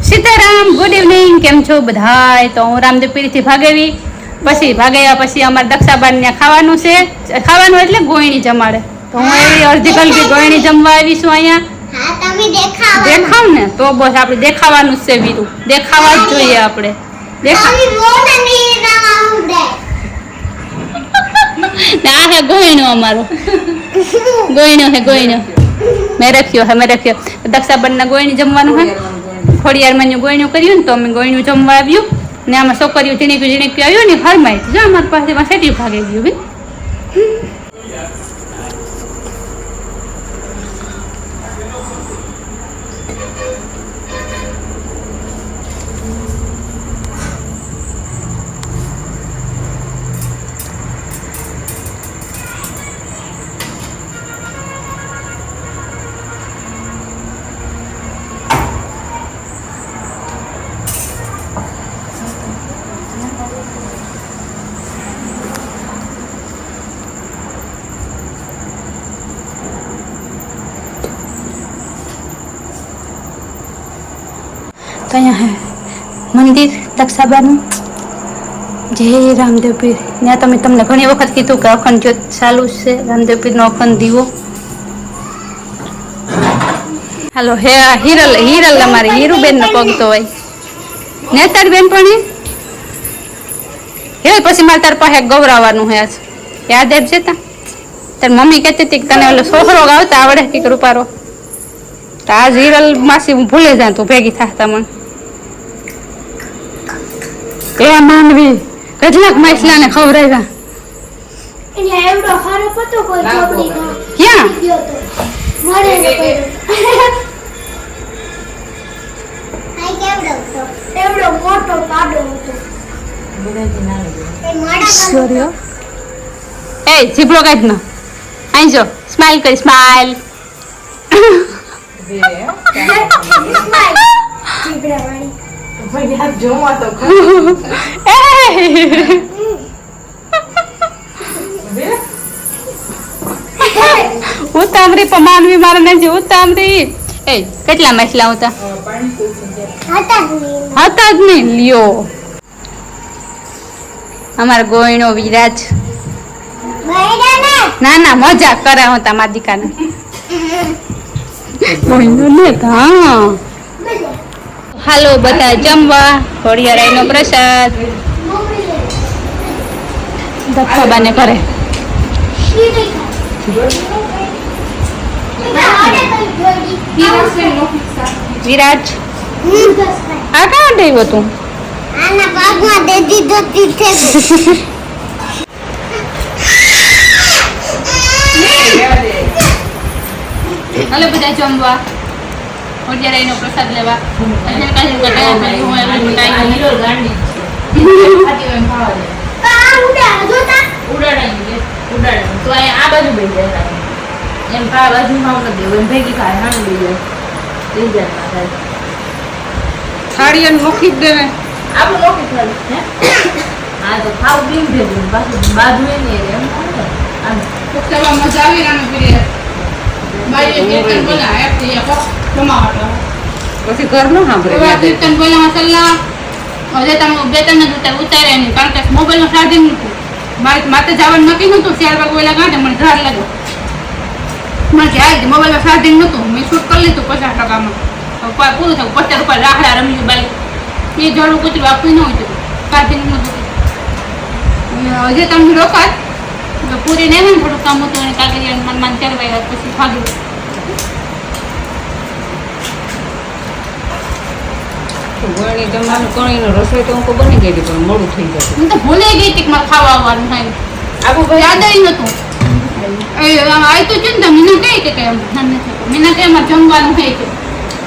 Sitaram, good evening. કેમ છો બધાય? તો હું રામદેવ પીરીથી ભાગેવી. પછી ભાગ્યા પછી અમારે દક્ષાબાન ત્યાં ખાવાનું છે. ખાવાનું એટલે ગોયણી જમાડે. તો હું એવી અડધી કલકી ગોયણી જમવા આવીશું અહીંયા. દેખાવ ને તો બસ આપણે દેખાવાનું જ છે. વીરું દેખાવા જ જોઈએ આપણે. ના હે ગોયણો અમારો, ગોયણો હે ગોયણો. મેં રાખ્યો દક્ષાબાન ના ગોયણી જમવાનું હે. ખોડિયારમાં ગોયણું કર્યું ને તો અમે ગોયણું જમવા આવ્યું ને આમાં છોકરીઓ ઝીણીક આવ્યું ને ફરમાઈ જો અમારી પાસે સેટી ભાગી ગયું ભાઈ. તો અહીંયા હે મંદિર દક્ષાબાનું. જય રામદેવ પીર. ત્યાં તમે તમને ઘણી વખત કીધું કે અખંડ જ્યોત ચાલુ છે, રામદેવ પીરનો અખંડ દીવો. હાલો હે હિરલ અમારી હીરુબેનનો પગ તો હોય ને તારી બેન પણ હે. પછી મારે તાર પાસે ગૌરાવાનું હે. આજ યાદ આપજે તાર મમ્મી કહેતી હતી કે તને ઓલો છોકરો ગાવતા આવડે કે રૂપારો. તો આજ હિરલ માસી હું ભૂલે જાય તું ભેગી થતા મને. એ માનવી કેટલાક માછલાને ખવડાવ્યા. ક્યાં એ જીભડો કાઢ નો આઈ જો સ્માઈલ કરી સ્માઈલ. ઉતામરી પણ માનવી મારે નથી ઉતામરી. એ કેટલા માછલા હતા? હતા જ નહીં. લ્યો અમારા ગોયણો વિરાજ. ના ના મજા કરે હતા મારા દીકાને ગોયણો ને. હા હાલો બધા જમવા. ખોડિયારાયનો પ્રસાદ દક્ષાબાને કરે. વિરાજ આ કાં આવ્યો તું? હાલો બધા જમવા. ખોડિયારાયનો પ્રસાદ લેવા. થાળી મોખી જ દેવે. આપણું મોખી થાળી. હા તો ખાવ બીમ ભેગું પાછું બાજુ નહીં મજા આવી રાનું પીરે. પછી ઘર નો સાંભળે કીર્તન બોલા મસાલા હવે તમે બે ત્રણ ઉતારે નહીં કારણ કે મોબાઈલ નું ચાર્જિંગ નતું. મારે જવાનું નક્કી નતું. 4 વાગે ઓલા કાઢે મને ધાર લાગ્યો. મને જાય મોબાઈલ માં ચાર્જિંગ નતું. મેં શૂટ કરી લીધું 50%. પૂરું થયું. 50 રૂપિયા રાહડા રમ્યું બાઈ. એ જોડું કૂતરું આપવું ન હોય ચાર્જિંગ નતું. હજે તમે રોકાય તો પૂરી નહીં ને થોડું કામ હતું અને કાગળિયા મનમાં ચરવાય પછી ભાગ્યું. ગોળણી જમવાનું કણીનો રસોઈ તો હું બની ગઈ પણ મોડું થઈ ગયું. હું તો ભૂલી ગઈ હતી કે મારે ખાવા આવવાનું થાય. આપણું યાદ જ નતું. આ તો છે ને મીના કહે કે મીના કહે અમારે જમવાનું થાય છે.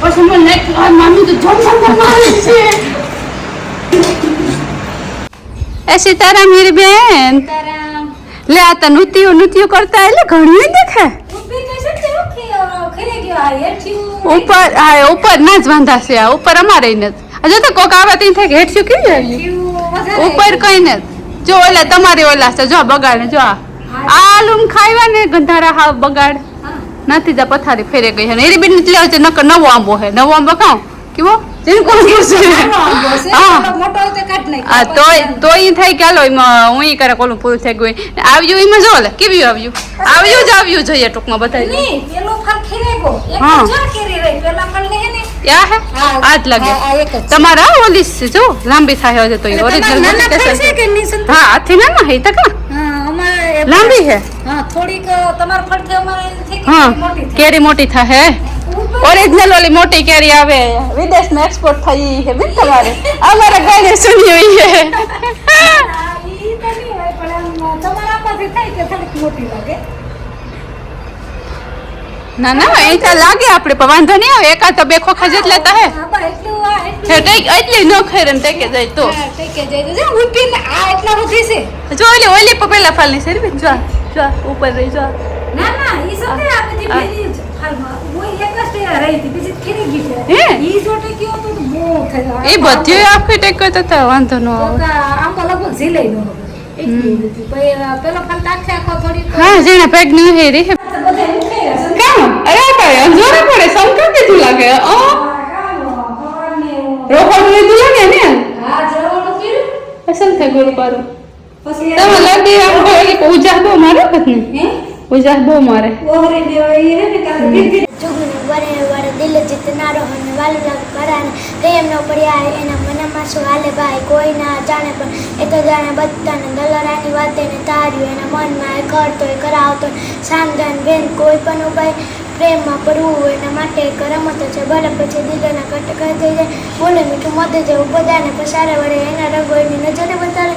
પછી મને મામી તો જમવાનું મારે છે. એ સીતારામ હીર બેન. લે આ તો નૃત્ય કરતા એટલે ઘણી દેખે. ઉપર હા ઉપર ના જ વાંધા છે. આ ઉપર અમારે ને જો તો કોક આવે તો થાય કે હેઠ્યું કેવી ઉપર કઈ ને જો ઓલા તમારી ઓલા છે જો બગાડ જો આલુમ ખાવ્યા ને ગંધારા હા બગાડ નથી જા પથારી ફેરે ગઈ છે. એરી બેન એટલે નવો આંબો હે. નવો આંબો ખાઓ કેવો જેને કોણ પૂછે હા મોટો હોય તો કાઢ નાખ. આ તો ઈ થાય કે હાલો એમાં હું ઈ કરે કોલું પૂરું થઈ ગયું આવ્યું એમાં જો લે કેવી આવ્યું જોઈએ ટૂંકમાં બતાવી નહીં પેલો ફળ ખીરે ગો એક હા. જો કેરી રહી પેલા ફળ ને હે ને યા હે હા, આજ લાગે હા, આ એક જ છે. તમારા ઓલી છે જો લાંબી થાય છે તો ઈ તમારા નાના ફળ છે ઓરિજિનલ કે નહીં સંતો? હા આથી ના હે તો કા હા અમારે લાંબી હે હા થોડીક તમાર ફળ થી અમારે થઈ હા ગઈ મોટી થઈ કેરી મોટી થાય ઉપર ઓરિજિનલ ઓલી મોટી કેરી આવે વિદેશમાં એક્સપોર્ટ થઈ છે બેન તમારે અમારા ગાયને સુની હોય છે આ ઈ તો નહીં હોય પણ આમ તમારા પાસે થાય કે થોડીક મોટી લાગે ના ના એ તો લાગે આપણે પણ વાંધો નહીં આવે એકાદ તો બે ખોખા જેટલા તો હે હા બા એટલું આ એટલું એટલી ન ખાઈ ને ટેકે જાય તો હા, ટેકે જાય તો જો ઉઠીને આ એટલા સુધી છે જો ઓલી પેલા ફાલની છે ને જો જો ઉપર રહી જો ના ના ઈ સતે આ બધી હા. ફેરી જ હાલમાં હું એક જ તે રહી હતી બીજી ખીરી ગઈ છે હે? ઈ જો ટેક્યો તો બહુ થયો એ બધી આખી ટેકો તો વાંધો ન આવે આમ તો લગભગ ઝીલાઈ ન હવે એટલી હતી પછી પેલો ફલ આખે આખો થોડી હા જેને પેગની હે રે બધા ઉઠે કેમ અરે ભાઈ અંજોરે પડે સંકા કીધું લાગે રોકડ લીધું લાગે ને હા જવાનું કર્યું અસલ થઈ ગયું પારું પછી તમે લાગે આમ કોઈ ઉજા બહુ મારે કતને હે ઉજા બહુ મારે ઓહરે દેવા ઈ હે ને કાલે દીધી જુગને વરે વરે દિલ જીતનારો અને વાલુલા કરાને પ્રેમ નો પડ્યા એના મનમાં શું હાલે ભાઈ કોઈ ના જાણે પણ એ તો જાણે બધાને દલરાની વાતે ને તાર્યું એના મનમાં એ કરતો એ કરાવતો સામધાન બેન કોઈ પણ ઉપાય પ્રેમમાં પડવું એના માટે એક રમતો છે ભલે પછી દિલના કટ કરી દઈ જાય બોલે મીઠું મધે જેવું બધાને પસારે વળે એના રંગો એની નજરે બતાવે